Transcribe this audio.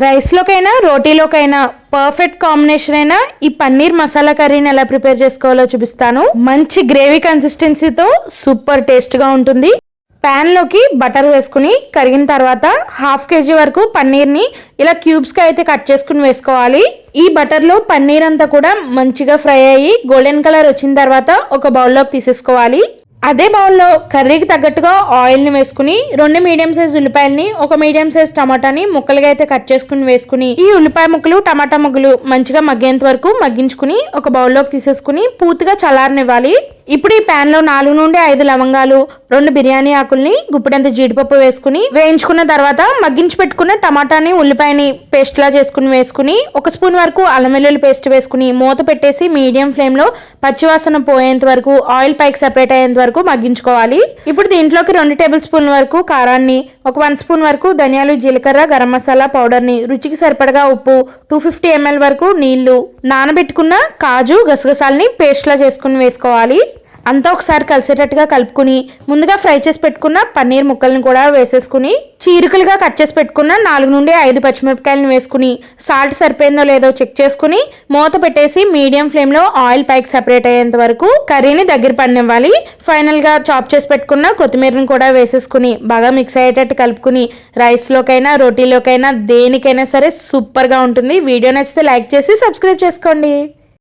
రైస్లోకైనా రోటీలోకైనా perfect combination అయినా ఈ పన్నీర్ మసాలా కర్రీని ఎలా ప్రిపేర్ చేసుకోవాలో చూపిస్తాను. మంచి గ్రేవీ కన్సిస్టెన్సీతో సూపర్ టేస్ట్గా ఉంటుంది. ప్యాన్లోకి బటర్ వేసుకుని కరిగిన తర్వాత 1/2 kg వరకు పన్నీర్ని ఇలా క్యూబ్స్గా అయితే కట్ చేసుకుని వేసుకోవాలి. ఈ బటర్లో పన్నీర్ అంతా కూడా మంచిగా ఫ్రై అయ్యి గోల్డెన్ కలర్ వచ్చిన తర్వాత ఒక బౌల్లోకి తీసేసుకోవాలి. అదే బౌల్లో కర్రీకి తగ్గట్టుగా ఆయిల్ని వేసుకుని 2 మీడియం సైజ్ ఉల్లిపాయలని, 1 మీడియం సైజ్ టమాటాని ముక్కలుగా అయితే కట్ చేసుకుని వేసుకుని ఈ ఉల్లిపాయ ముక్కలు టమాటా ముక్కలు మంచిగా మగ్గేంత వరకు మగ్గించుకుని ఒక బౌల్లోకి తీసేసుకుని పూర్తిగా చల్లారనివ్వాలి. ఇప్పుడు ఈ ప్యాన్ లో 4 నుండి 5 లవంగాలు, 2 బిర్యానీ ఆకుల్ని, గుప్పెడంత జీడిపప్పు వేసుకుని వేయించుకున్న తర్వాత మగ్గించి పెట్టుకున్న టమాటాని ఉల్లిపాయని పేస్ట్ లా చేసుకుని వేసుకుని 1 స్పూన్ వరకు అల్లం వెల్లుల్లి పేస్ట్ వేసుకుని మూత పెట్టేసి మీడియం ఫ్లేమ్ లో పచ్చివాసన పోయేంత వరకు ఆయిల్ పైకి సెపరేట్ అయ్యేంత వరకు మగ్గించుకోవాలి. ఇప్పుడు దీంట్లోకి 2 టేబుల్ స్పూన్ల వరకు కారాన్ని, 1 స్పూన్ వరకు ధనియాలు, జీలకర్ర, గరం మసాలా పౌడర్ ని, రుచికి సరిపడగా ఉప్పు, 250 ml వరకు నీళ్లు, నానబెట్టుకున్న కాజు గసగసాలని పేస్ట్ లా చేసుకుని వేసుకోవాలి. అంతా ఒకసారి కలిసేటట్టుగా కలుపుకుని ముందుగా ఫ్రై చేసి పెట్టుకున్న పన్నీర్ ముక్కల్ని కూడా వేసేసుకుని చీరుకలుగా కట్ చేసి పెట్టుకున్న 4 నుండి 5 పచ్చిమిరపకాయలను వేసుకుని సాల్ట్ సరిపోయిందో లేదో చెక్ చేసుకుని మూత పెట్టేసి మీడియం ఫ్లేమ్ లో ఆయిల్ పైకి సెపరేట్ అయ్యేంత వరకు కర్రీని దగ్గర పడినివ్వాలి. ఫైనల్ గా చాప్ చేసి పెట్టుకున్న కొత్తిమీరని కూడా వేసేసుకుని బాగా మిక్స్ అయ్యేటట్టు కలుపుకుని రైస్ లోకైనా రోటీలోకైనా దేనికైనా సరే సూపర్ గా ఉంటుంది. వీడియో నచ్చితే లైక్ చేసి సబ్స్క్రైబ్ చేసుకోండి.